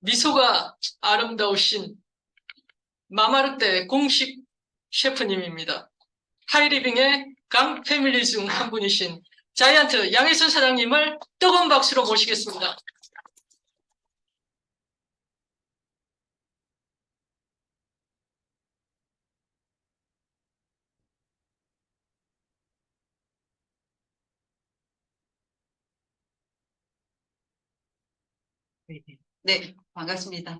미소가 아름다우신 마마르떼 공식 셰프님입니다. 하이리빙의 강 패밀리 중 한 분이신 자이언트 양혜선 사장님을 뜨거운 박수로 모시겠습니다. 네, 반갑습니다.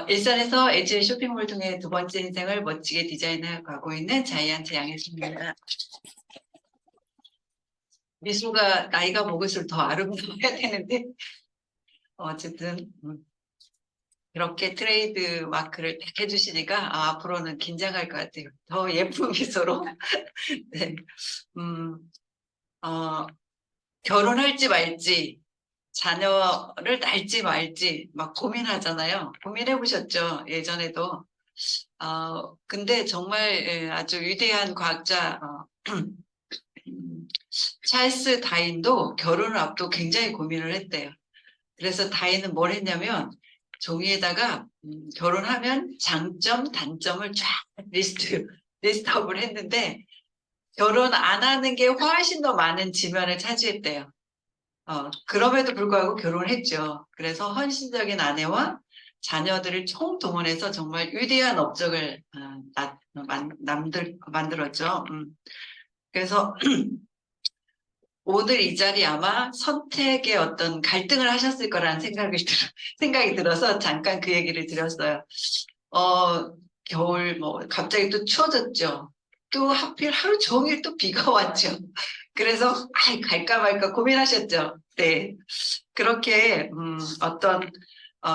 일산에서 엣지 쇼핑몰 통해 두 번째 인생을 멋지게 디자인해 가고 있는 자이언트 양혜수입니다. 미술가 나이가 먹을수록 더 아름다워야 되는데 어쨌든 그렇게 트레이드 마크를 딱 해주시니까 앞으로는 긴장할 것 같아요. 더 예쁜 미소로. 네. 음, 어, 결혼할지 말지, 자녀를 낳을지 말지 막 고민하잖아요. 고민해 보셨죠? 예전에도. 근데 정말 아주 위대한 과학자 찰스 다인도 결혼을 앞두고 굉장히 고민을 했대요. 그래서 다인은 뭘 했냐면 종이에다가 결혼하면 장점, 단점을 쫙 리스트업을 했는데 결혼 안 하는 게 훨씬 더 많은 지면을 차지했대요. 그럼에도 불구하고 결혼을 했죠. 그래서 헌신적인 아내와 자녀들을 총동원해서 정말 위대한 업적을 만들었죠. 그래서 오늘 이 자리 아마 선택의 어떤 갈등을 하셨을 거라는 생각이 들어서 잠깐 그 얘기를 드렸어요. 겨울 갑자기 또 추워졌죠. 또 하필 하루 종일 또 비가 왔죠. 그래서 갈까 말까 고민하셨죠. 네. 그렇게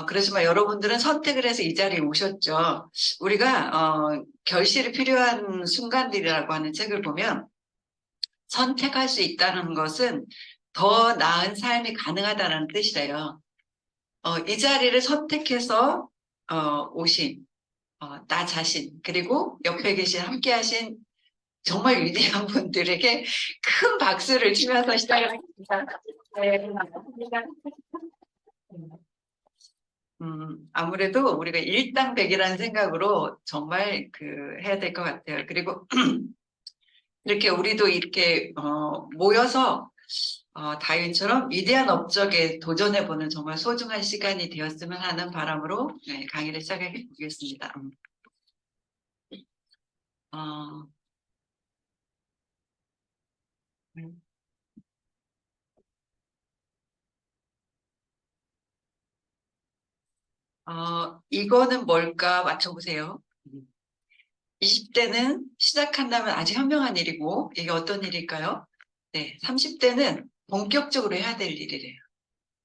그렇지만 여러분들은 선택을 해서 이 자리에 오셨죠. 우리가 결실이 필요한 순간들이라고 하는 책을 보면 선택할 수 있다는 것은 더 나은 삶이 가능하다는 뜻이래요. 이 자리를 선택해서 오신 나 자신 그리고 옆에 계신 함께 하신 정말 위대한 분들에게 큰 박수를 치면서 시작을 하겠습니다. 네, 감사합니다. 아무래도 우리가 일당백이라는 생각으로 정말 해야 될 것 같아요. 그리고 이렇게 우리도 이렇게 모여서 다윈처럼 위대한 업적에 도전해보는 정말 소중한 시간이 되었으면 하는 바람으로 강의를 시작해 보겠습니다. 어, 음, 이거는 뭘까 맞춰보세요. 20대는 시작한다면 아주 현명한 일이고 이게 어떤 일일까요? 네, 30대는 본격적으로 해야 될 일이래요.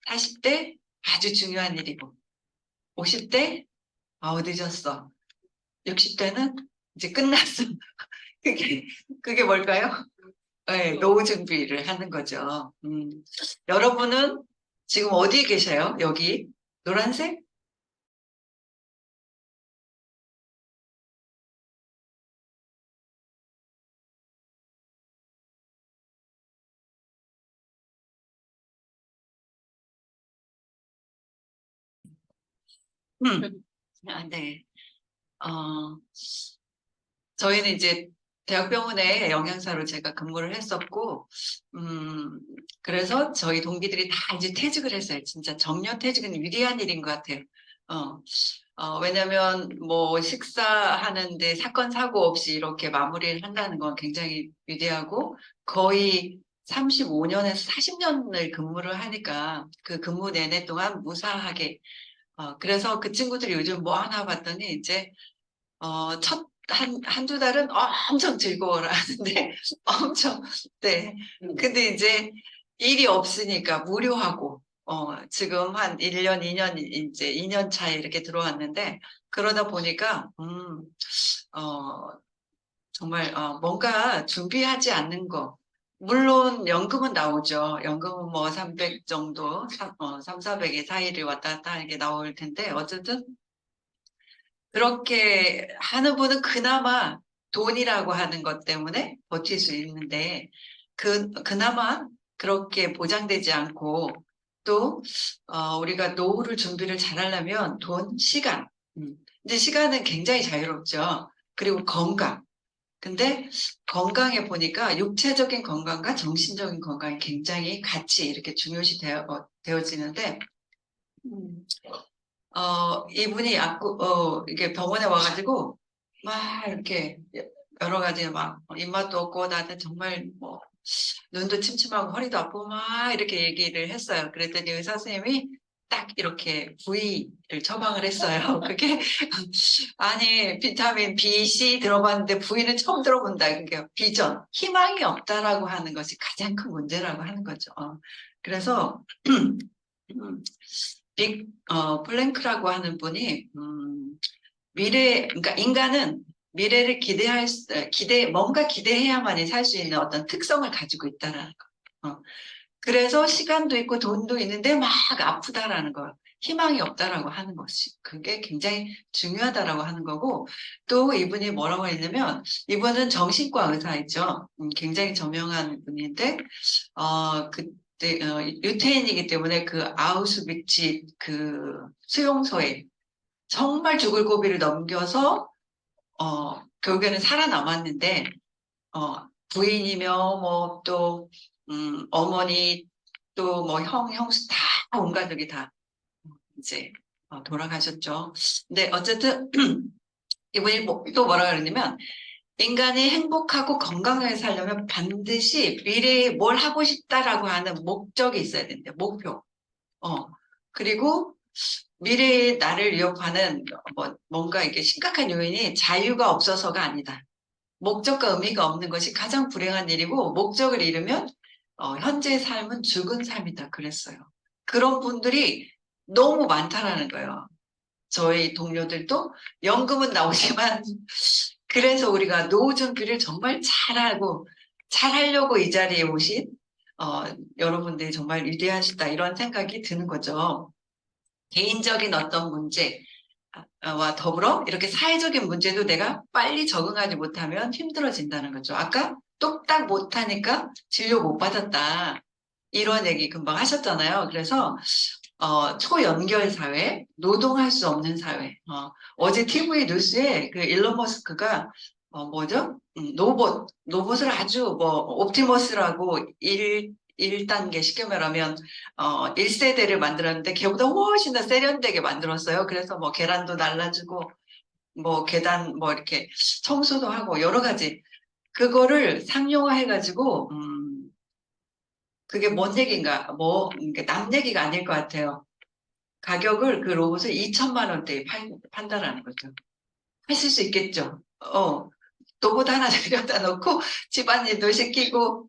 40대 아주 중요한 일이고 50대 늦었어. 60대는 이제 끝났어. 그게 그게 뭘까요? 네, 노후 준비를 하는 거죠. 여러분은 지금 어디에 계셔요? 여기 노란색? 네. 어, 저희는 이제 대학병원에 영양사로 제가 근무를 했었고, 그래서 저희 동기들이 다 이제 퇴직을 했어요. 진짜 정년 퇴직은 위대한 일인 것 같아요. 어, 왜냐면 뭐 식사하는데 사건 사고 없이 이렇게 마무리를 한다는 건 굉장히 위대하고 거의 35년에서 40년을 근무를 하니까 그 근무 내내 동안 무사하게 그래서 그 친구들이 요즘 뭐 하나 봤더니 이제 한두 달은 엄청 즐거워라 하는데 엄청 네. 근데 이제 일이 없으니까 무료하고 지금 한 1년, 2년 이제 2년 차에 이렇게 들어왔는데 그러다 보니까 정말 뭔가 준비하지 않는 거 물론 연금은 나오죠. 연금은 뭐 300 정도, 3, 400의 사이를 왔다 갔다 하는 게 나올 텐데 어쨌든 그렇게 하는 분은 그나마 돈이라고 하는 것 때문에 버틸 수 있는데, 그나마 그렇게 보장되지 않고, 또 우리가 노후를 준비를 잘하려면 돈, 시간. 이제 시간은 굉장히 자유롭죠. 그리고 건강. 근데 건강에 보니까 육체적인 건강과 정신적인 건강이 굉장히 같이 이렇게 중요시 되어지는데, 음, 이분이 이게 병원에 와가지고 막 이렇게 여러 가지 막 입맛도 없고 나한테 정말 뭐 눈도 침침하고 허리도 아프고 막 이렇게 얘기를 했어요. 그랬더니 의사 선생님이 딱 이렇게 V를 처방을 했어요. 그게 아니 비타민 B, C 들어봤는데 V는 처음 들어본다. 그게 비전, 희망이 없다라고 하는 것이 가장 큰 문제라고 하는 거죠. 그래서 음, 플랭크라고 하는 분이 그러니까 인간은 미래를 뭔가 기대해야만이 살 수 있는 어떤 특성을 가지고 있다라는 거. 그래서 시간도 있고 돈도 있는데 막 아프다라는 거, 희망이 없다라고 하는 것이 그게 굉장히 중요하다라고 하는 거고 또 이분이 뭐라고 했냐면 이분은 정신과 의사이죠. 굉장히 저명한 분인데 그때 유태인이기 때문에 그 아우슈비츠 그 수용소에 정말 죽을 고비를 넘겨서 결국에는 살아남았는데 부인이며 뭐 또 어머니 또 뭐 형수 다 온 가족이 다 이제 돌아가셨죠. 근데 어쨌든 이분이 또 뭐라 그러냐면 인간이 행복하고 건강하게 살려면 반드시 미래에 뭘 하고 싶다라고 하는 목적이 있어야 된대. 목표. 그리고 미래의 나를 위협하는 뭔가 이게 심각한 요인이 자유가 없어서가 아니다. 목적과 의미가 없는 것이 가장 불행한 일이고 목적을 잃으면 현재의 삶은 죽은 삶이다 그랬어요. 그런 분들이 너무 많다라는 거예요. 저희 동료들도 연금은 나오지만 그래서 우리가 노후 준비를 정말 잘하고 잘하려고 이 자리에 오신 여러분들이 정말 위대하시다 이런 생각이 드는 거죠. 개인적인 어떤 문제와 더불어 이렇게 사회적인 문제도 내가 빨리 적응하지 못하면 힘들어진다는 거죠. 아까 똑딱 못하니까 진료 못 받았다. 이런 얘기 금방 하셨잖아요. 그래서 초연결 사회, 노동할 수 없는 사회. 어제 TV 뉴스에 그 일론 머스크가 뭐죠? 로봇을 아주 뭐 옵티머스라고 1단계 쉽게 말하면 1세대를 만들었는데 걔보다 훨씬 더 세련되게 만들었어요. 그래서 뭐 계란도 날라주고 뭐 계단 뭐 이렇게 청소도 하고 여러 가지 그거를 상용화해가지고 그게 뭔 얘기인가 뭐 남 얘기가 아닐 것 같아요. 가격을 그 로봇을 2천만 원대에 판다라는 거죠. 하실 수 있겠죠. 로봇 하나 들여다 놓고 집안일도 시키고,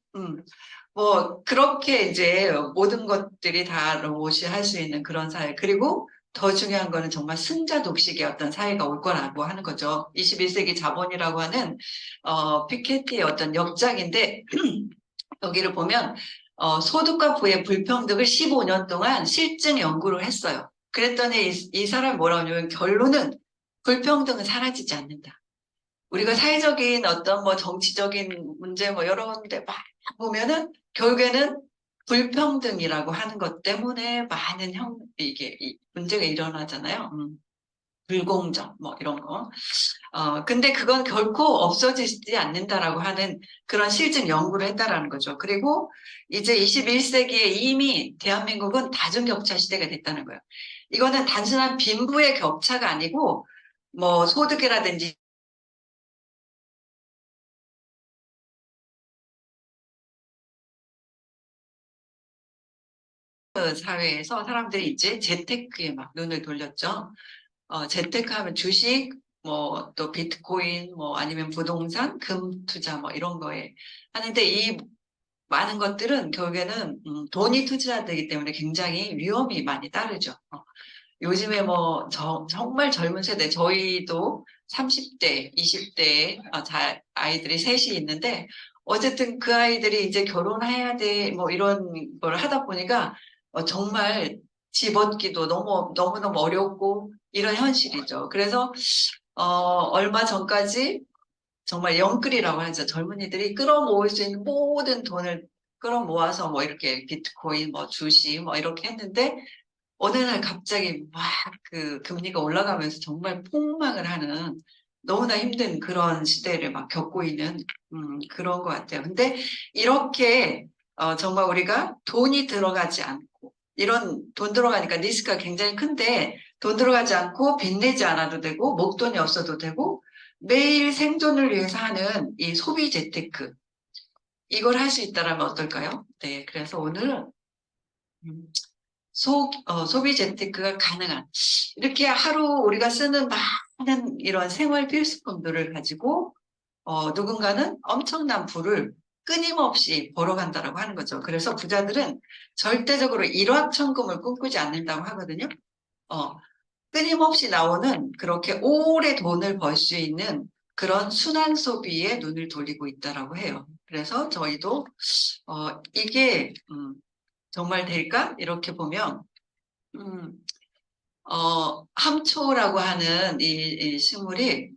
뭐, 그렇게 이제 모든 것들이 다 로봇이 할 수 있는 그런 사회. 그리고 더 중요한 거는 정말 승자 독식의 어떤 사회가 올 거라고 하는 거죠. 21세기 자본이라고 하는, 피케티의 어떤 역작인데, 여기를 보면, 소득과 부의 불평등을 15년 동안 실증 연구를 했어요. 그랬더니 이 사람이 뭐라고 하냐면 결론은 불평등은 사라지지 않는다. 우리가 사회적인 어떤 뭐 정치적인 문제 뭐 여러 군데 막 보면은 결국에는 불평등이라고 하는 것 때문에 많은 문제가 일어나잖아요. 불공정 뭐 이런 거. 근데 그건 결코 없어지지 않는다라고 하는 그런 실증 연구를 했다라는 거죠. 그리고 이제 21세기에 이미 대한민국은 다중격차 시대가 됐다는 거예요. 이거는 단순한 빈부의 격차가 아니고 뭐 소득이라든지 사회에서 사람들이 이제 재테크에 막 눈을 돌렸죠. 재테크하면 주식, 뭐 또 비트코인, 뭐 아니면 부동산, 금 투자 뭐 이런 거에 하는데 이 많은 것들은 결국에는 돈이 투자되기 때문에 굉장히 위험이 많이 따르죠. 요즘에 뭐 정말 젊은 세대 저희도 30대, 20대 아이들이 셋이 있는데 어쨌든 그 아이들이 이제 결혼해야 돼 뭐 이런 걸 하다 보니까 정말 집 얻기도 너무너무 어렵고 이런 현실이죠. 그래서 얼마 전까지 정말 영끌이라고 하죠. 젊은이들이 끌어모을 수 있는 모든 돈을 그럼 모아서 뭐 이렇게 비트코인, 뭐 주식, 뭐 이렇게 했는데 어느 날 갑자기 막 그 금리가 올라가면서 정말 폭망을 하는 너무나 힘든 그런 시대를 막 겪고 있는 그런 것 같아요. 근데 이렇게 정말 우리가 돈이 들어가지 않고 이런 돈 들어가니까 리스크가 굉장히 큰데 돈 들어가지 않고 빚내지 않아도 되고 목돈이 없어도 되고 매일 생존을 위해서 하는 이 소비 재테크 이걸 할 수 있다면 어떨까요? 네, 그래서 오늘 음, 소비 재테크가 가능한 이렇게 하루 우리가 쓰는 많은 이런 생활 필수품들을 가지고 누군가는 엄청난 부를 끊임없이 벌어간다라고 하는 거죠. 그래서 부자들은 절대적으로 일확천금을 꿈꾸지 않는다고 하거든요. 어, 끊임없이 나오는 그렇게 오래 돈을 벌 수 있는 그런 순환 소비에 눈을 돌리고 있다라고 해요. 그래서 저희도 이게 정말 될까? 이렇게 보면 음, 함초라고 하는 이 식물이,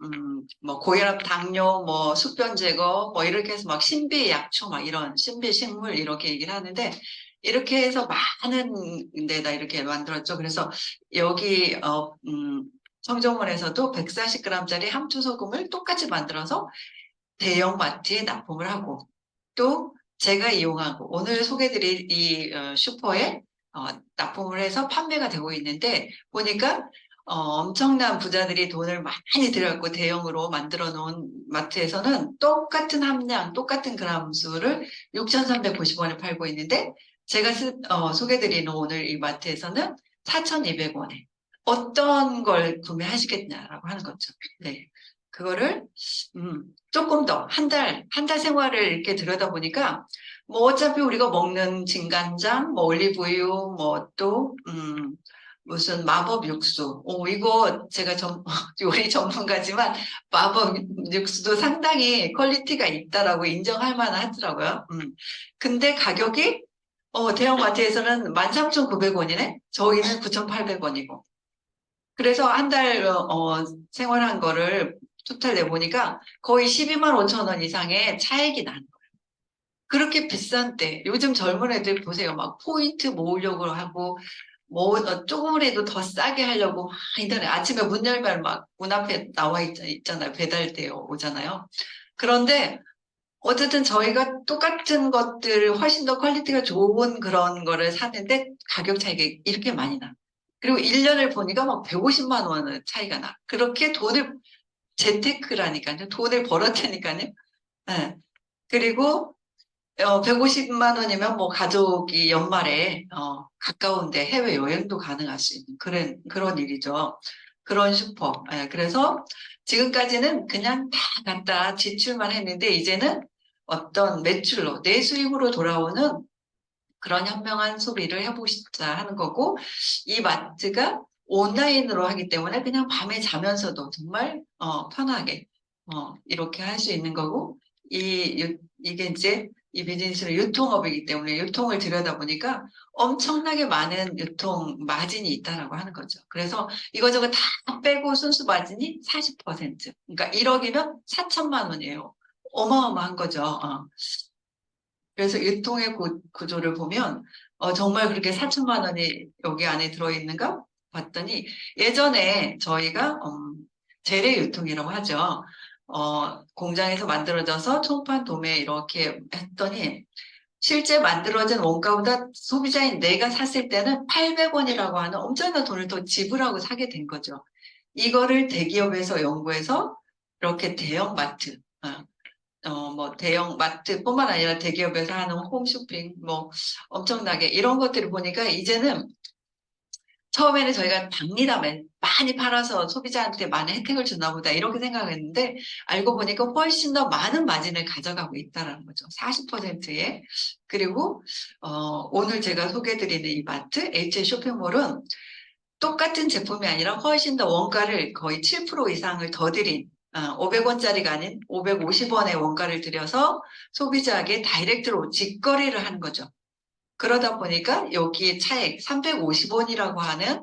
뭐, 고혈압, 당뇨, 뭐, 숙변 제거, 뭐, 이렇게 해서 막 신비 약초, 막 이런 신비 식물 이렇게 얘기를 하는데, 이렇게 해서 많은 데다 이렇게 만들었죠. 그래서 여기, 청정원에서도 140g짜리 함초 소금을 똑같이 만들어서 대형 마트에 납품을 하고, 또 제가 이용하고 오늘 소개드릴 이 슈퍼에 납품을 해서 판매가 되고 있는데 보니까 엄청난 부자들이 돈을 많이 들였고 대형으로 만들어 놓은 마트에서는 똑같은 함량, 똑같은 그람 수를 6,390원에 팔고 있는데 제가 소개드리는 오늘 이 마트에서는 4,200원에 어떤 걸 구매하시겠냐라고 하는 거죠. 네. 그거를 조금 더 한 달 생활을 이렇게 들여다보니까 뭐 어차피 우리가 먹는 진간장, 뭐 올리브유, 뭐 또 무슨 마법 육수. 이거 제가 요리 전문가지만 마법 육수도 상당히 퀄리티가 있다라고 인정할 만하더라고요. 근데 가격이 대형마트에서는 13,900원이네. 저희는 9,800원이고. 그래서 한 달 생활한 거를 토탈 내보니까 거의 12만 5천 원 이상의 차액이 나는 거예요. 그렇게 비싼 때 요즘 젊은 애들 보세요. 막 포인트 모으려고 하고 뭐 조금이라도 더 싸게 하려고 막 인터넷 아침에 문 열면 막 문 앞에 나와 있잖아요. 배달되어 오잖아요. 그런데 어쨌든 저희가 똑같은 것들 훨씬 더 퀄리티가 좋은 그런 거를 사는데 가격 차이가 이렇게 많이 나. 그리고 1년을 보니까 막 150만 원의 차이가 나. 그렇게 돈을 재테크라니까요. 돈을 벌었다니까요. 네. 그리고 150만 원이면 뭐 가족이 연말에 가까운데 해외 여행도 가능할 수 있는 그런 일이죠. 그런 슈퍼. 예, 그래서 지금까지는 그냥 다 갖다 지출만 했는데 이제는 어떤 매출로 내수입으로 돌아오는 그런 현명한 소비를 해보시자 하는 거고 이 마트가 온라인으로 하기 때문에 그냥 밤에 자면서도 정말 편하게 이렇게 할 수 있는 거고 이게 이제 이 비즈니스는 유통업이기 때문에 유통을 들여다보니까 엄청나게 많은 유통 마진이 있다라고 하는 거죠. 그래서 이거저거 다 빼고 순수 마진이 40%. 그러니까 1억이면 4천만 원이에요. 어마어마한 거죠. 그래서 유통의 구조를 보면 정말 그렇게 4천만 원이 여기 안에 들어있는가 봤더니 예전에 저희가 재래 유통이라고 하죠. 공장에서 만들어져서 총판 도매 이렇게 했더니 실제 만들어진 원가보다 소비자인 내가 샀을 때는 800원이라고 하는 엄청난 돈을 더 지불하고 사게 된 거죠. 이거를 대기업에서 연구해서 이렇게 대형 마트, 뭐 대형 마트뿐만 아니라 대기업에서 하는 홈쇼핑 뭐 엄청나게 이런 것들을 보니까 이제는 처음에는 저희가 박리담 많이 팔아서 소비자한테 많은 혜택을 주나 보다 이렇게 생각했는데 알고 보니까 훨씬 더 많은 마진을 가져가고 있다는 거죠. 40%에. 그리고 오늘 제가 소개해드리는 이 마트 HA 쇼핑몰은 똑같은 제품이 아니라 훨씬 더 원가를 거의 7% 이상을 더 들인 500원짜리가 아닌 550원의 원가를 들여서 소비자에게 다이렉트로 직거래를 하는 거죠. 그러다 보니까 여기에 차액 350원이라고 하는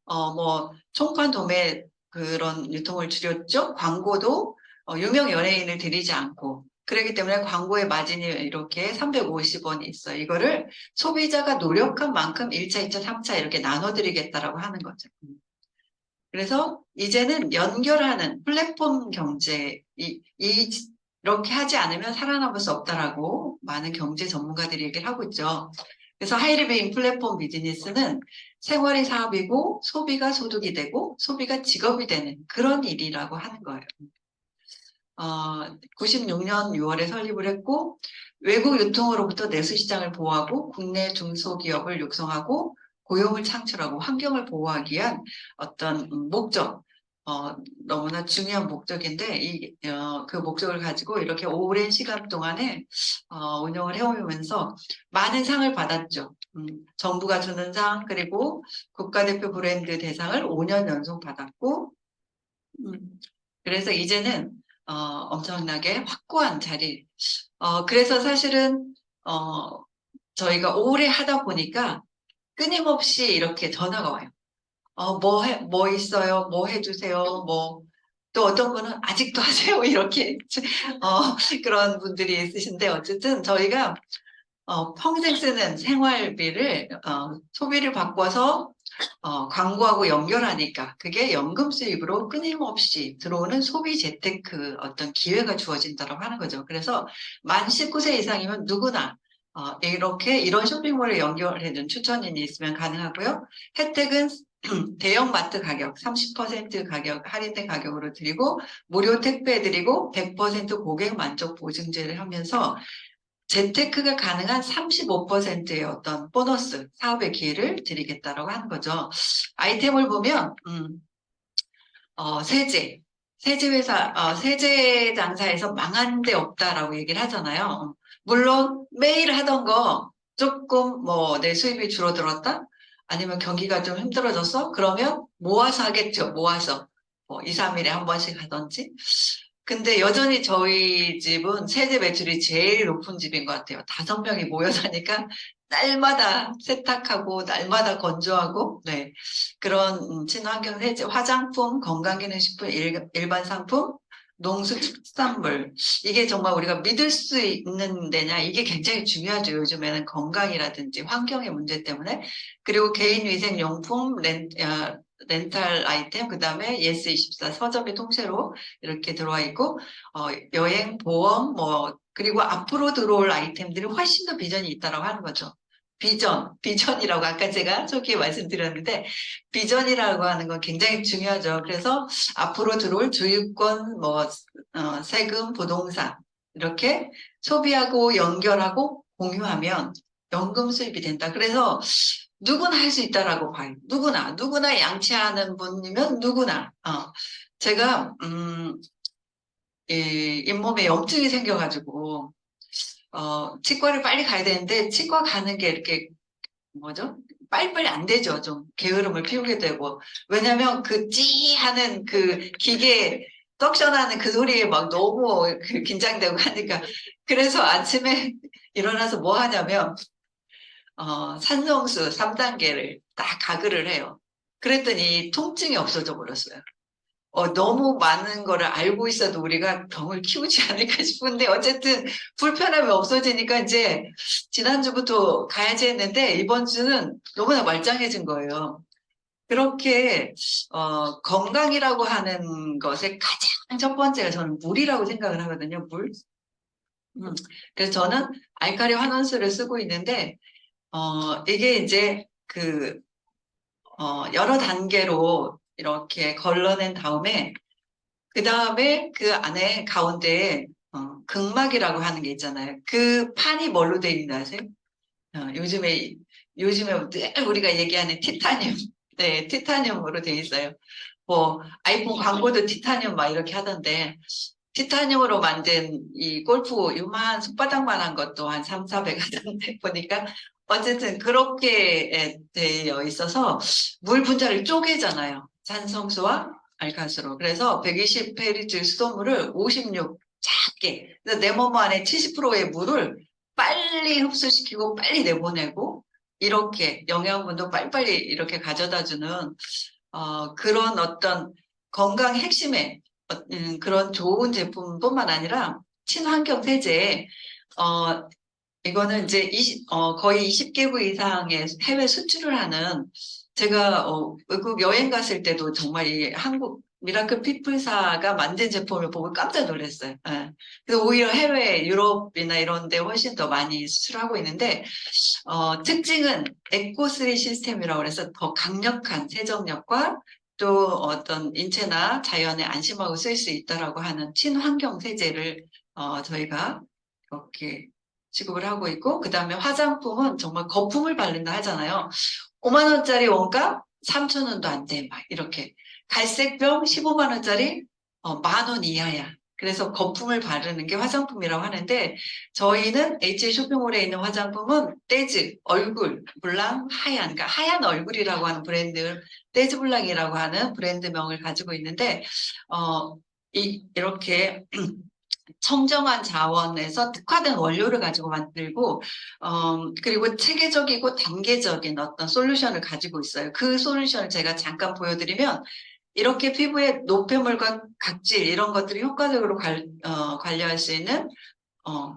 뭐 총판 도매 그런 유통을 줄였죠. 광고도 유명 연예인을 들이지 않고 그렇기 때문에 광고의 마진이 이렇게 350원이 있어요. 이거를 소비자가 노력한 만큼 1차, 2차, 3차 이렇게 나눠드리겠다라고 하는 거죠. 그래서 이제는 연결하는 플랫폼 경제, 이렇게 하지 않으면 살아남을 수 없다라고 많은 경제 전문가들이 얘기를 하고 있죠. 그래서 하이리빙 플랫폼 비즈니스는 생활이 사업이고 소비가 소득이 되고 소비가 직업이 되는 그런 일이라고 하는 거예요. 96년 6월에 설립을 했고 외국 유통으로부터 내수 시장을 보호하고 국내 중소기업을 육성하고 고용을 창출하고 환경을 보호하기 위한 어떤 목적, 너무나 중요한 목적인데 그 목적을 가지고 이렇게 오랜 시간 동안에 운영을 해오면서 많은 상을 받았죠. 정부가 주는 상 그리고 국가대표 브랜드 대상을 5년 연속 받았고 그래서 이제는 엄청나게 확고한 자리. 그래서 사실은 저희가 오래 하다 보니까 끊임없이 이렇게 전화가 와요. 뭐 있어요? 뭐 해주세요? 또 어떤 분은 아직도 하세요? 이렇게 그런 분들이 있으신데 어쨌든 저희가 평생 쓰는 생활비를 소비를 바꿔서 광고하고 연결하니까 그게 연금 수입으로 끊임없이 들어오는 소비 재테크 어떤 기회가 주어진다고 하는 거죠. 그래서 만 19세 이상이면 누구나 이렇게 이런 쇼핑몰에 연결해둔 추천인이 있으면 가능하고요. 혜택은 대형 마트 가격 30% 가격 할인된 가격으로 드리고 무료 택배 드리고 100% 고객 만족 보증제를 하면서 재테크가 가능한 35%의 어떤 보너스 사업의 기회를 드리겠다라고 하는 거죠. 아이템을 보면 세제 회사, 세제 장사에서 망한 데 없다라고 얘기를 하잖아요. 물론 매일 하던 거 조금 내 수입이 줄어들었다? 아니면 경기가 좀 힘들어졌어? 그러면 모아서 하겠죠. 모아서 2, 3일에 한 번씩 하던지. 근데 여전히 저희 집은 세제 매출이 제일 높은 집인 것 같아요. 5명이 모여 사니까 날마다 세탁하고 날마다 건조하고 네. 그런 친환경 세제, 화장품, 건강기능식품, 일반 상품, 농수축산물 이게 정말 우리가 믿을 수 있는 데냐 이게 굉장히 중요하죠. 요즘에는 건강이라든지 환경의 문제 때문에 그리고 개인위생용품, 렌탈 아이템, 그 다음에 예스24 서점이 통째로 이렇게 들어와 있고 여행, 보험, 그리고 앞으로 들어올 아이템들이 훨씬 더 비전이 있다고 하는 거죠. 비전이라고 아까 제가 초기에 말씀드렸는데 비전이라고 하는 건 굉장히 중요하죠. 그래서 앞으로 들어올 주유권, 세금, 부동산 이렇게 소비하고 연결하고 공유하면 연금 수입이 된다. 그래서 누구나 할 수 있다라고 봐요. 누구나 양치하는 분이면 누구나. 제가 잇몸에 염증이 생겨가지고 치과를 빨리 가야 되는데 치과 가는 게 이렇게 뭐죠? 빨리빨리 안 되죠. 좀 게으름을 피우게 되고. 왜냐면 그 찌 하는 그 기계 떡션하는 그 소리에 막 너무 긴장되고 하니까. 그래서 아침에 일어나서 뭐 하냐면, 산성수 3단계를 딱 가글을 해요. 그랬더니 통증이 없어져 버렸어요. 너무 많은 거를 알고 있어도 우리가 병을 키우지 않을까 싶은데 어쨌든 불편함이 없어지니까 이제 지난주부터 가야지 했는데 이번 주는 너무나 말짱해진 거예요. 그렇게 건강이라고 하는 것의 가장 첫 번째가 저는 물이라고 생각을 하거든요. 물. 그래서 저는 알카리 환원수를 쓰고 있는데 이게 이제 여러 단계로 이렇게 걸러낸 다음에 그 다음에 그 안에 가운데에 극막이라고 하는 게 있잖아요. 그 판이 뭘로 되어 있는지 아세요? 요즘에 늘 우리가 얘기하는 티타늄. 네, 티타늄으로 되어 있어요. 아이폰 광고도 티타늄 막 이렇게 하던데 티타늄으로 만든 이 골프 요만 손바닥만한 것도 한 3, 400 하던데 보니까 어쨌든 그렇게 되어 있어서 물 분자를 쪼개잖아요. 산성수와 알칼수로. 그래서 120ml 수돗물을 56 작게. 그래서 내 몸 안에 70%의 물을 빨리 흡수시키고 빨리 내보내고 이렇게 영양분도 빨리빨리 이렇게 가져다주는 그런 어떤 건강 핵심의 그런 좋은 제품뿐만 아니라 친환경 세제, 이거는 이제 거의 20개국 이상의 해외 수출을 하는, 제가 외국 여행 갔을 때도 정말 이 한국 미라클 피플사가 만든 제품을 보고 깜짝 놀랐어요. 예. 그래서 오히려 해외 유럽이나 이런 데 훨씬 더 많이 수출하고 있는데, 특징은 에코3 시스템이라고 해서 더 강력한 세정력과 또 어떤 인체나 자연에 안심하고 쓸 수 있다라고 하는 친환경 세제를 저희가 이렇게 지급을 하고 있고, 그 다음에 화장품은 정말 거품을 바른다 하잖아요. 5만 원짜리 원가 3천 원도 안 돼. 막 이렇게. 갈색병 15만 원짜리 10,000원 이하야. 그래서 거품을 바르는 게 화장품이라고 하는데, 저희는 HA 쇼핑몰에 있는 화장품은 떼즈, 얼굴, 블랑, 하얀, 그러니까 하얀 얼굴이라고 하는 브랜드, 떼즈 블랑이라고 하는 브랜드명을 가지고 있는데, 이렇게 청정한 자원에서 특화된 원료를 가지고 만들고, 그리고 체계적이고 단계적인 어떤 솔루션을 가지고 있어요. 그 솔루션을 제가 잠깐 보여드리면, 이렇게 피부의 노폐물과 각질, 이런 것들이 효과적으로 관리할 수 있는, 어,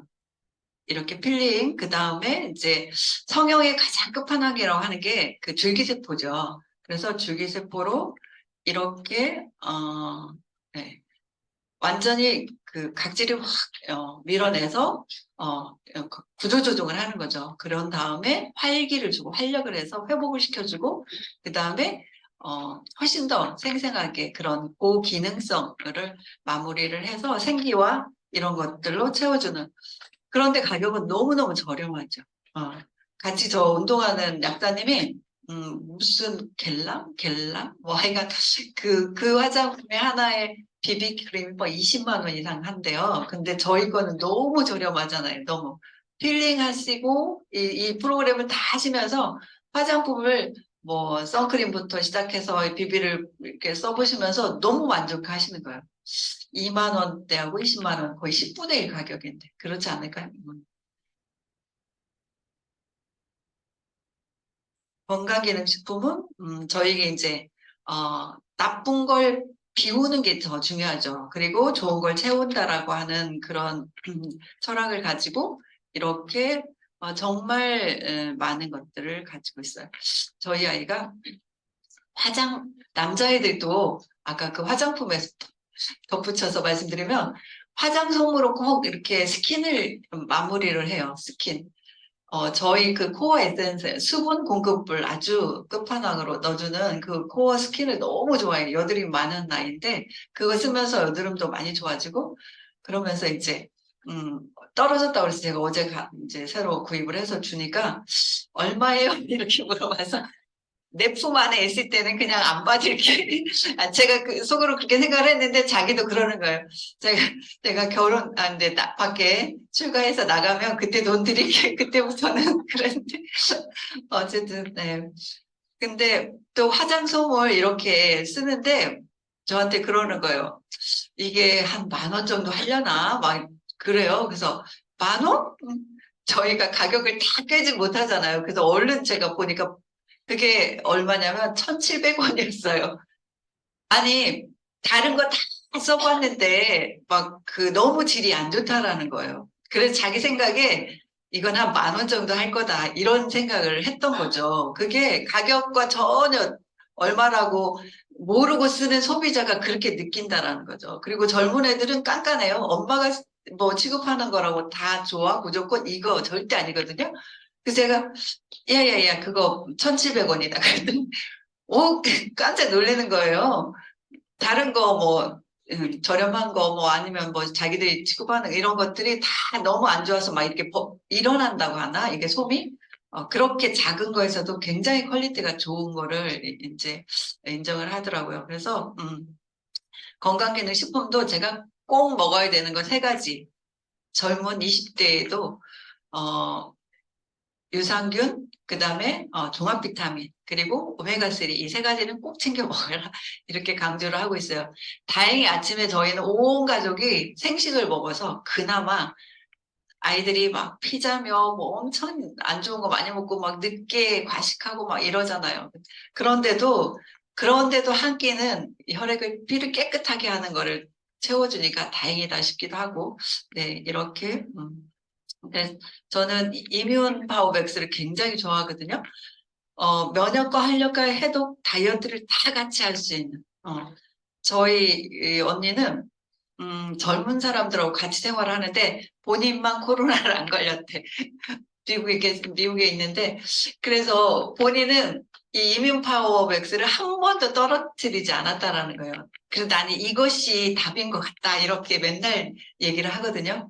이렇게 필링, 그 다음에 이제 성형의 가장 끝판왕이라고 하는 게 그 줄기세포죠. 그래서 줄기세포로 이렇게, 네. 완전히 그 각질을 확 밀어내서 구조조정을 하는 거죠. 그런 다음에 활기를 주고 활력을 해서 회복을 시켜주고, 그 다음에 훨씬 더 생생하게 그런 고기능성을 마무리를 해서 생기와 이런 것들로 채워주는. 그런데 가격은 너무너무 저렴하죠. 같이 저 운동하는 약사님이 무슨 겔람? 뭐 하여간 그 화장품의 하나에 비비크림이 뭐 20만 원 이상 한대요. 근데 저희 거는 너무 저렴하잖아요. 너무. 필링 하시고 이 프로그램을 다 하시면서 화장품을 뭐 선크림부터 시작해서 이 비비를 이렇게 써보시면서 너무 만족하시는 거예요. 2만 원대하고 20만 원 거의 10분의 1 가격인데 그렇지 않을까요? 건강기능식품은 저희가 이제 나쁜 걸 비우는 게 더 중요하죠. 그리고 좋은 걸 채운다라고 하는 그런 철학을 가지고 이렇게 정말 많은 것들을 가지고 있어요. 저희 아이가 남자애들도 아까 그 화장품에 덧붙여서 말씀드리면 화장솜으로 꼭 이렇게 스킨을 마무리를 해요. 스킨. 저희 그 코어 에센스, 수분 공급을 아주 끝판왕으로 넣어주는 그 코어 스킨을 너무 좋아해요. 여드름이 많은 나이인데, 그거 쓰면서 여드름도 많이 좋아지고, 그러면서 이제, 떨어졌다고 그래서 제가 어제 이제 새로 구입을 해서 주니까, 얼마예요? 이렇게 물어봐서, 내 품 안에 있을 때는 그냥 안 받을게. 제가 그 속으로 그렇게 생각을 했는데 자기도 그러는 거예요. 제가 근데 밖에 출가해서 나가면 그때 돈 드릴게. 그때부터는 그랬는데. 어쨌든, 네. 근데 또 화장솜을 이렇게 쓰는데 저한테 그러는 거예요. 이게 한 10,000원 정도 하려나? 막 그래요. 그래서 10,000원? 저희가 가격을 다 깨지 못하잖아요. 그래서 얼른 제가 보니까 그게 얼마냐면 1,700원이었어요. 아니, 다른 거 다 써봤는데, 막 너무 질이 안 좋다라는 거예요. 그래서 자기 생각에 이건 한 10,000원 정도 할 거다. 이런 생각을 했던 거죠. 그게 가격과 전혀 얼마라고 모르고 쓰는 소비자가 그렇게 느낀다라는 거죠. 그리고 젊은 애들은 깐깐해요. 엄마가 뭐 취급하는 거라고 다 좋아. 무조건 이거 절대 아니거든요. 그래서 제가 야야야 그거 1,700원이다. 그랬더니 오 깜짝 놀라는 거예요. 다른 거 뭐 저렴한 거 뭐 아니면 뭐 자기들이 취급하는 이런 것들이 다 너무 안 좋아서 막 이렇게 일어난다고 하나 이게 솜이 그렇게 작은 거에서도 굉장히 퀄리티가 좋은 거를 이제 인정을 하더라고요. 그래서 건강기능식품도 제가 꼭 먹어야 되는 거 3가지. 젊은 20대에도 유산균, 그 다음에 종합 비타민, 그리고 오메가3 이 3가지는 꼭 챙겨 먹어라 이렇게 강조를 하고 있어요. 다행히 아침에 저희는 온 가족이 생식을 먹어서 그나마 아이들이 막 피자며 뭐 엄청 안 좋은 거 많이 먹고 막 늦게 과식하고 막 이러잖아요. 그런데도 한 끼는 피를 깨끗하게 하는 거를 채워주니까 다행이다 싶기도 하고, 네, 이렇게, 네, 저는 이뮨 파워백스를 굉장히 좋아하거든요. 면역과 활력과 해독, 다이어트를 다 같이 할 수 있는, 저희 이 언니는 젊은 사람들하고 같이 생활하는데 본인만 코로나를 안 걸렸대. 미국에 있는데, 그래서 본인은 이 이뮨 파워백스를 한 번도 떨어뜨리지 않았다라는 거예요. 그래서 나는 이것이 답인 것 같다. 이렇게 맨날 얘기를 하거든요.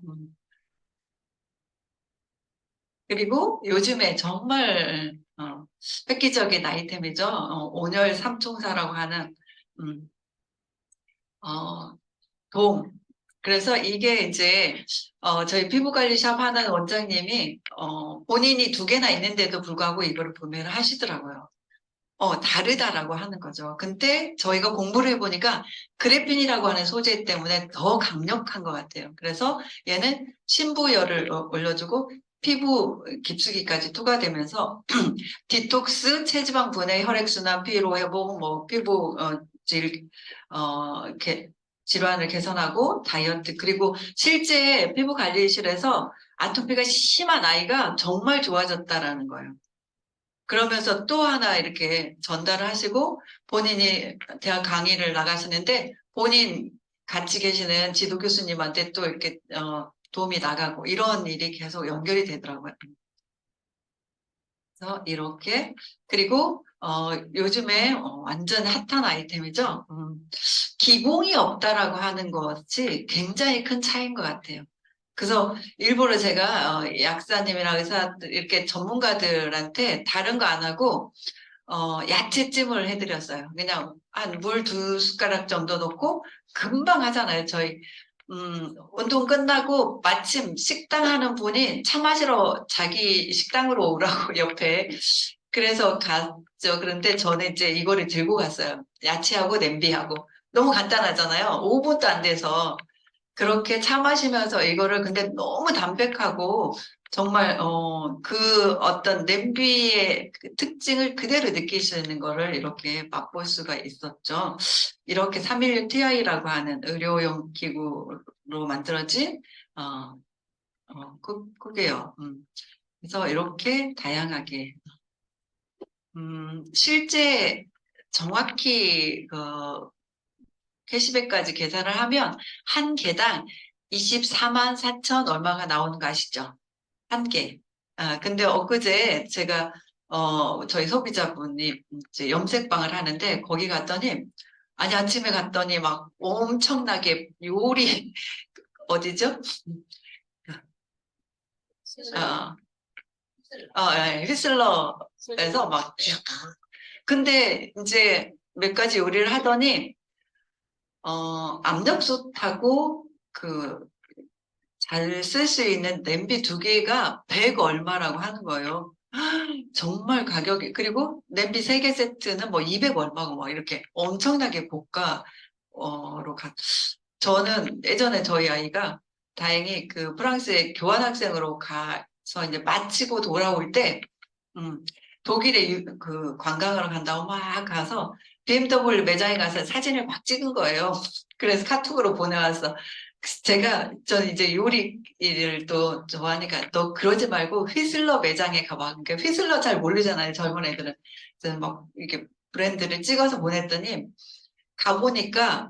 그리고 요즘에 정말, 획기적인 아이템이죠. 온열 삼총사라고 하는, 음, 어, 돔. 그래서 이게 이제 저희 피부관리샵 하는 원장님이 본인이 두 개나 있는데도 불구하고 이거를 구매를 하시더라고요. 다르다라고 하는 거죠. 근데 저희가 공부를 해보니까 그래핀이라고 하는 소재 때문에 더 강력한 것 같아요. 그래서 얘는 신부열을 올려주고 피부 깊숙이까지 투과되면서 디톡스, 체지방 분해, 혈액순환, 피로 회복, 뭐 피부 이렇게 질환을 개선하고 다이어트 그리고 실제 피부 관리실에서 아토피가 심한 아이가 정말 좋아졌다라는 거예요. 그러면서 또 하나 이렇게 전달을 하시고 본인이 대학 강의를 나가시는데 본인 같이 계시는 지도 교수님한테 또 이렇게 도움이 나가고 이런 일이 계속 연결이 되더라고요. 그래서 이렇게 그리고 요즘에 완전 핫한 아이템이죠. 기공이 없다라고 하는 것이 굉장히 큰 차이인 것 같아요. 그래서 일부러 제가 약사님이랑 의사들 이렇게 전문가들한테 다른 거 안 하고 야채찜을 해드렸어요. 그냥 한 물 두 숟가락 정도 넣고 금방 하잖아요. 저희 운동 끝나고 마침 식당 하는 분이 차 마시러 자기 식당으로 오라고 옆에 그래서 갔죠. 그런데 저는 이제 이거를 들고 갔어요. 야채하고 냄비하고 너무 간단하잖아요. 5분도 안 돼서 그렇게 차 마시면서 이거를 근데 너무 담백하고 정말 그 어떤 냄비의 그 특징을 그대로 느낄 수 있는 거를 이렇게 맛볼 수가 있었죠. 이렇게 316 TI라고 하는 의료용 기구로 만들어진 어, 그게요. 그래서 이렇게 다양하게 실제 정확히 그 캐시백까지 계산을 하면 한 개당 24만 4천 얼마가 나오는 거 아시죠? 한 개. 근데 엊그제 제가 저희 소비자분이 이제 염색방을 하는데 거기 갔더니 아니 아침에 갔더니 막 엄청나게 요리 어디죠? 어, 예, 휘슬러에서 막 근데 이제 몇 가지 요리를 하더니 압력솥하고 그 잘 쓸 수 있는 냄비 두 개가 100 얼마라고 하는 거예요. 정말 가격이 그리고 냄비 세 개 세트는 뭐 200 얼마고 막 이렇게 엄청나게 고가로 저는 예전에 저희 아이가 다행히 그 프랑스에 교환학생으로 가서 이제 마치고 돌아올 때 음, 독일에 그 관광을 간다고 막 가서 BMW 매장에 가서 사진을 막 찍은 거예요. 그래서 카톡으로 보내왔어. 저는 이제 요리를 또 좋아하니까 너 그러지 말고 휘슬러 매장에 가봐. 그러니까 휘슬러 잘 모르잖아요. 젊은 애들은. 그래서 막 이렇게 브랜드를 찍어서 보냈더니 가보니까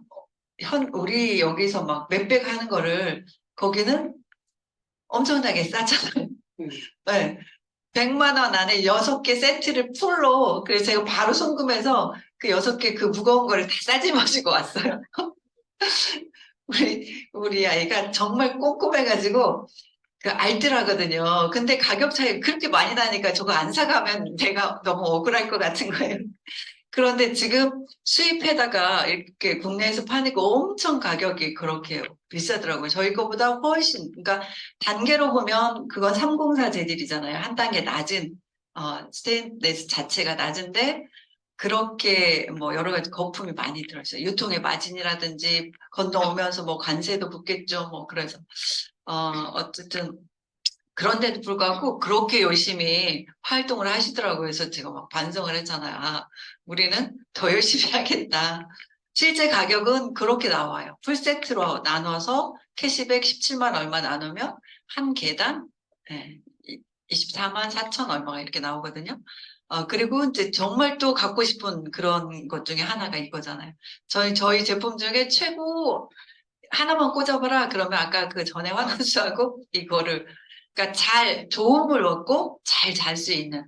우리 여기서 막 몇백 하는 거를 거기는 엄청나게 싸잖아요. 네. 100만 원 안에 6개 세트를 풀로, 그래서 제가 바로 송금해서 그 6개 그 무거운 거를 다 싸집어지고 왔어요. 우리 아이가 정말 꼼꼼해가지고, 그 알뜰하거든요. 근데 가격 차이 그렇게 많이 나니까 저거 안 사가면 내가 너무 억울할 것 같은 거예요. 그런데 지금 수입해다가 이렇게 국내에서 파니까 엄청 가격이 그렇게 비싸더라고요. 저희 거보다 훨씬, 그러니까 단계로 보면 그건 304 재질이잖아요. 한 단계 낮은, 스테인레스 자체가 낮은데 그렇게 뭐 여러 가지 거품이 많이 들어있어요. 유통의 마진이라든지 건너오면서 뭐 관세도 붙겠죠. 뭐 그래서, 어쨌든 그런데도 불구하고 그렇게 열심히 활동을 하시더라고요. 그래서 제가 막 반성을 했잖아요. 우리는 더 열심히 하겠다. 실제 가격은 그렇게 나와요. 풀세트로 나눠서 캐시백 17만 얼마 나누면 한 개당 예, 24만 4천 얼마가 이렇게 나오거든요. 그리고 이제 정말 또 갖고 싶은 그런 것 중에 하나가 이거잖아요. 저희 제품 중에 최고 하나만 꽂아봐라. 그러면 아까 그 전에 환원수하고 이거를 그러니까 좋음을 얻고 잘 잘 수 있는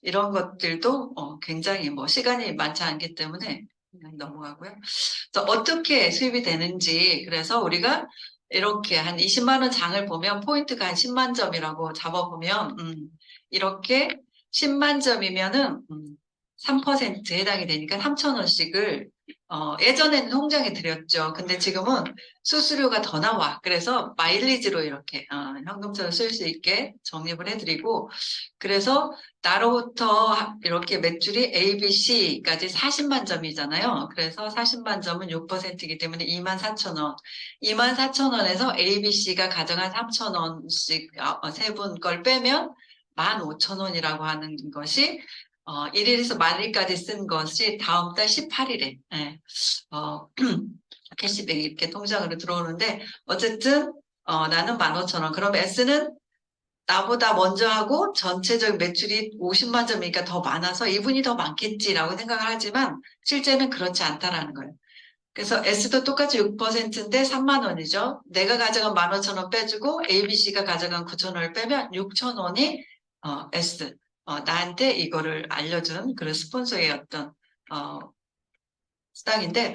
이런 것들도 굉장히 뭐 시간이 많지 않기 때문에 그냥 넘어가고요. 그래서 어떻게 수입이 되는지 그래서 우리가 이렇게 한 20만 원 장을 보면 포인트가 한 10만 점이라고 잡아보면 이렇게 10만 점이면은 3% 해당이 되니까 3천 원씩을 예전에는 통장에 드렸죠. 근데 지금은 수수료가 더 나와. 그래서 마일리지로 이렇게 현금처럼 쓸 수 있게 적립을 해드리고 그래서 나로부터 이렇게 매출이 A, B, C까지 40만 점이잖아요. 그래서 40만 점은 6%이기 때문에 2만 4천 원. 2만 4천 원에서 A, B, C가 가져간 3천 원씩 세 분 걸 빼면 1만 5천 원이라고 하는 것이 1일에서 만일까지 쓴 것이 다음 달 18일에 캐시백이 이렇게 통장으로 들어오는데 어쨌든 나는 15,000원. 그럼 S는 나보다 먼저 하고 전체적 매출이 50만 점이니까 더 많아서 이분이 더 많겠지라고 생각을 하지만 실제는 그렇지 않다라는 거예요. 그래서 S도 똑같이 6%인데 3만 원이죠. 내가 가져간 15,000원 빼주고 ABC가 가져간 9,000원을 빼면 6,000원이 S 나한테 이거를 알려준 그런 스폰서의 어떤 어, 수당인데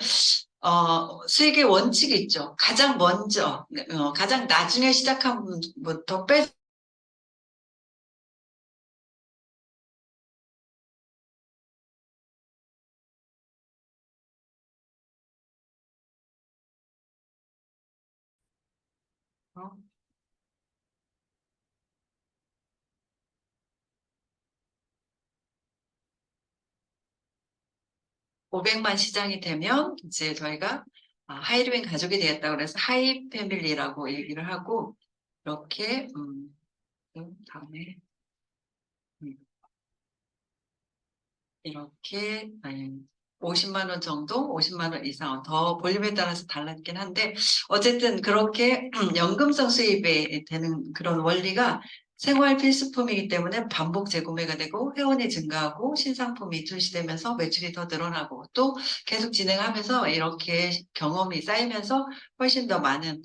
수익의 원칙이 있죠. 가장 먼저 가장 나중에 시작한 분부터 빼 어, 500만 시장이 되면 이제 저희가 하이리뱅 가족이 되었다고 그래서 하이 패밀리라고 얘기를 하고 이렇게 다음에 음, 이렇게 50만 원 정도, 50만 원 이상 더 볼륨에 따라서 달랐긴 한데 어쨌든 그렇게 연금성 수입이 되는 그런 원리가 생활 필수품이기 때문에 반복 재구매가 되고 회원이 증가하고 신상품이 출시되면서 매출이 더 늘어나고 또 계속 진행하면서 이렇게 경험이 쌓이면서 훨씬 더 많은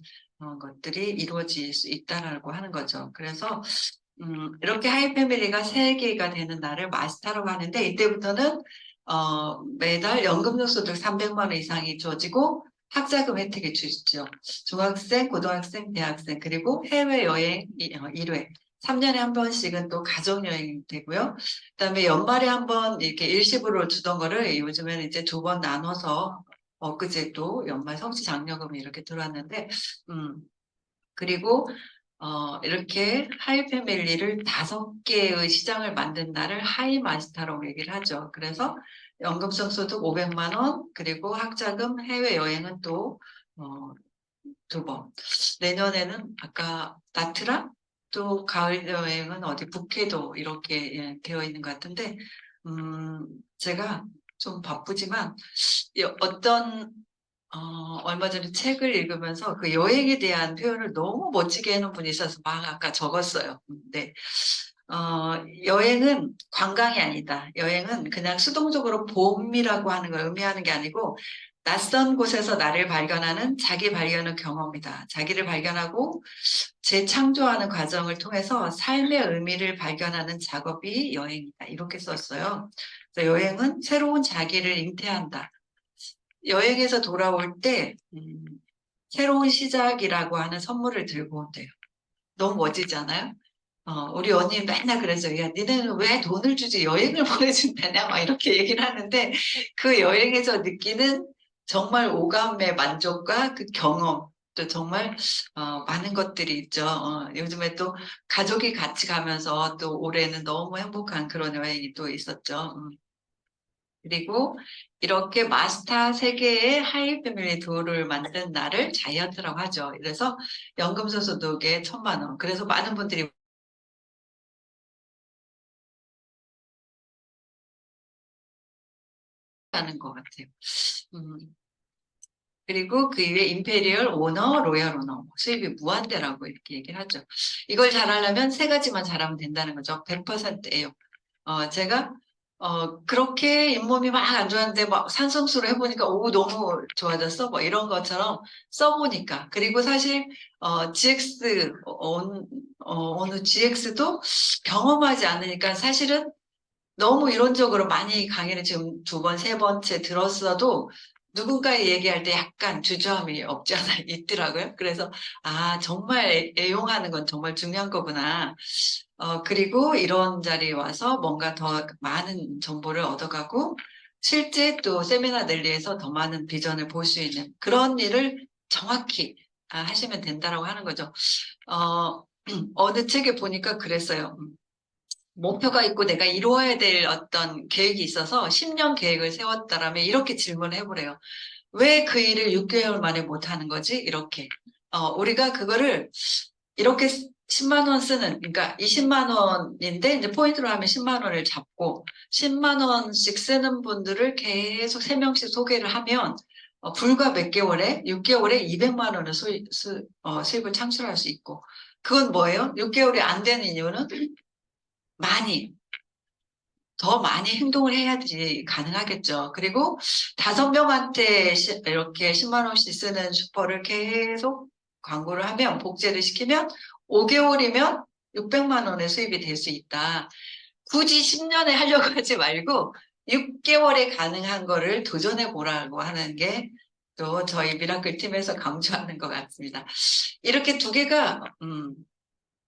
것들이 이루어질 수 있다라고 하는 거죠. 그래서 이렇게 하이패밀리가 3개가 되는 날을 마스터라고 하는데 이때부터는 매달 연금소득 300만 원 이상이 주어지고 학자금 혜택이 주죠. 중학생, 고등학생, 대학생 그리고 해외여행 1회 3년에 한 번씩은 또 가족여행이 되고요. 그다음에 연말에 한 번 이렇게 일시불로 주던 거를 요즘에는 이제 2번 나눠서 엊그제 또 연말 성취장려금이 이렇게 들어왔는데 그리고 이렇게 하이 패밀리를 5개의 시장을 만든 날을 하이 마스터라고 얘기를 하죠. 그래서 연금성 소득 500만 원, 그리고 학자금 해외여행은 또, 2번. 내년에는 아까 나트랑, 또 가을 여행은 어디 북해도 이렇게 되어 있는 것 같은데, 제가 좀 바쁘지만, 어떤 얼마 전에 책을 읽으면서 그 여행에 대한 표현을 너무 멋지게 해놓은 분이 있어서 막 아까 적었어요. 네. 여행은 관광이 아니다. 여행은 그냥 수동적으로 봄이라고 하는 걸 의미하는 게 아니고 낯선 곳에서 나를 발견하는 자기 발견의 경험이다. 자기를 발견하고 재창조하는 과정을 통해서 삶의 의미를 발견하는 작업이 여행이다. 이렇게 썼어요. 그래서 여행은 새로운 자기를 잉태한다. 여행에서 돌아올 때 새로운 시작이라고 하는 선물을 들고 온대요. 너무 멋지지 않아요? 우리 언니 맨날 그래서 야 니네는 왜 돈을 주지 여행을 보내준다냐 막 이렇게 얘기를 하는데 그 여행에서 느끼는 정말 오감의 만족과 그 경험 또 정말 많은 것들이 있죠. 요즘에 또 가족이 같이 가면서 또 올해는 너무 행복한 그런 여행이 또 있었죠. 그리고 이렇게 마스터 세계의 하이 패밀리 듀오를 만든 날을 자이언트라고 하죠. 그래서 연금소득에 1,000만 원. 그래서 많은 분들이 하는 것 같아요. 그리고 그 이외에 임페리얼 오너, 로얄 오너, 수입이 무한대라고 이렇게 얘기를 하죠. 이걸 잘하려면 세 가지만 잘하면 된다는 거죠. 100%예요. 제가 그렇게 잇몸이 막 안 좋았는데 막 산성수를 해보니까 오 너무 좋아졌어 뭐 이런 것처럼 써보니까 그리고 사실 GX 어느 GX도 경험하지 않으니까 사실은 너무 이론적으로 많이 강의를 지금 두 번, 세 번째 들었어도 누군가 얘기할 때 약간 주저함이 없지 않아 있더라고요. 그래서 아 정말 애용하는 건 정말 중요한 거구나. 그리고 이런 자리에 와서 뭔가 더 많은 정보를 얻어가고 실제 또 세미나 랠리에서 더 많은 비전을 볼 수 있는 그런 일을 정확히 하시면 된다라고 하는 거죠. 어느 책에 보니까 그랬어요. 목표가 있고 내가 이루어야 될 어떤 계획이 있어서 10년 계획을 세웠다라면 이렇게 질문을 해보래요. 왜 그 일을 6개월 만에 못하는 거지? 이렇게. 우리가 그거를 이렇게 10만 원 쓰는, 그러니까 20만 원인데 이제 포인트로 하면 10만 원을 잡고 10만 원씩 쓰는 분들을 계속 3명씩 소개를 하면 불과 몇 개월에, 6개월에 200만 원을 수입을 창출할 수 있고 그건 뭐예요? 6개월이 안 되는 이유는 많이 더 많이 행동을 해야지 가능하겠죠. 그리고 5명한테 이렇게 10만 원씩 쓰는 슈퍼를 계속 광고를 하면 복제를 시키면 5개월이면 600만 원의 수입이 될 수 있다. 굳이 10년에 하려고 하지 말고 6개월에 가능한 거를 도전해 보라고 하는 게 또 저희 미라클 팀에서 강조하는 것 같습니다. 이렇게 두 개가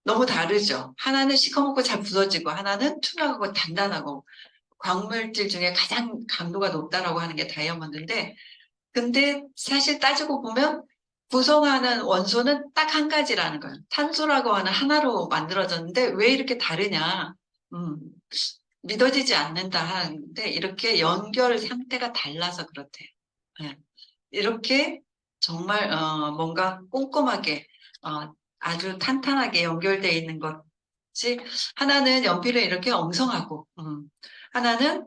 너무 다르죠. 하나는 시커멓고 잘 부서지고 하나는 투명하고 단단하고 광물질 중에 가장 강도가 높다라고 하는 게 다이아몬드인데 근데 사실 따지고 보면 구성하는 원소는 딱 한 가지라는 거예요. 탄소라고 하는 하나로 만들어졌는데 왜 이렇게 다르냐? 음, 믿어지지 않는다 하는데 이렇게 연결 상태가 달라서 그렇대요. 예. 이렇게 정말 뭔가 꼼꼼하게 아주 탄탄하게 연결되어 있는 것이 하나는 연필은 이렇게 엉성하고 하나는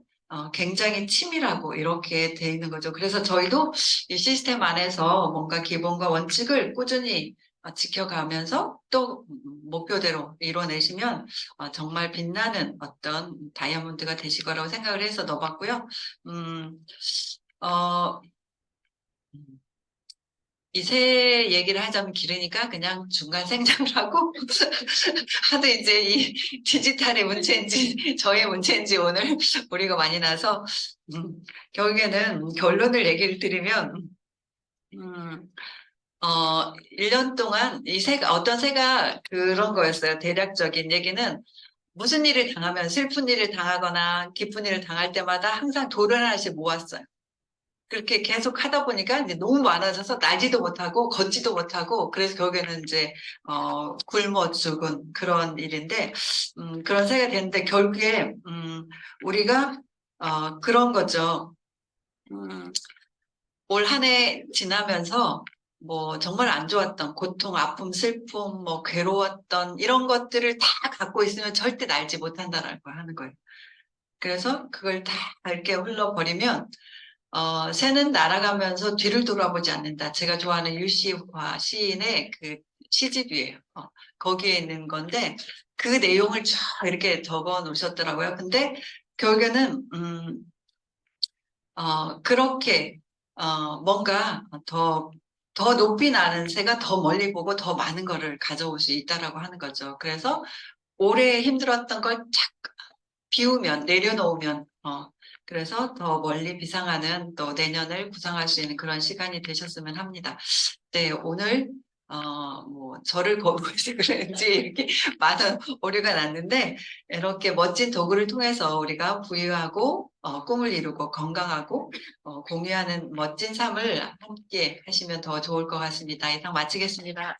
굉장히 치밀하고 이렇게 되어 있는 거죠. 그래서 저희도 이 시스템 안에서 뭔가 기본과 원칙을 꾸준히 지켜가면서 또 목표대로 이뤄내시면 정말 빛나는 어떤 다이아몬드가 되실 거라고 생각을 해서 넣어봤고요. 어, 이 새 얘기를 하자면 길으니까 그냥 중간 생략을 하고 하도 이제 이 디지털의 문제인지 저의 문제인지 오늘 우리가 많이 나서 결국에는 결론을 얘기를 드리면 음, 1년 동안 이 새가 어떤 새가 그런 거였어요. 대략적인 얘기는 무슨 일을 당하면 슬픈 일을 당하거나 기쁜 일을 당할 때마다 항상 돌을 하나씩 모았어요. 그렇게 계속 하다 보니까 이제 너무 많아져서 날지도 못하고 걷지도 못하고 그래서 결국에는 이제 굶어 죽은 그런 일인데 그런 새가 됐는데 결국에 우리가 그런 거죠. 올 한 해 지나면서 뭐 정말 안 좋았던 고통, 아픔, 슬픔, 뭐 괴로웠던 이런 것들을 다 갖고 있으면 절대 날지 못한다라고 하는 거예요. 그래서 그걸 다 이렇게 흘러버리면 새는 날아가면서 뒤를 돌아보지 않는다. 제가 좋아하는 유시화 시인의 그 시집이에요. 거기에 있는 건데 그 내용을 쫙 이렇게 적어 놓으셨더라고요. 근데 결국에는 그렇게 뭔가 더 높이 나는 새가 더 멀리 보고 더 많은 거를 가져올 수 있다라고 하는 거죠. 그래서 오래 힘들었던 걸 착 비우면 내려놓으면 그래서 더 멀리 비상하는 또 내년을 구상할 수 있는 그런 시간이 되셨으면 합니다. 네, 오늘 뭐 저를 거부해서 그런지 이렇게 많은 오류가 났는데 이렇게 멋진 도구를 통해서 우리가 부유하고 꿈을 이루고 건강하고 공유하는 멋진 삶을 함께 하시면 더 좋을 것 같습니다. 이상 마치겠습니다.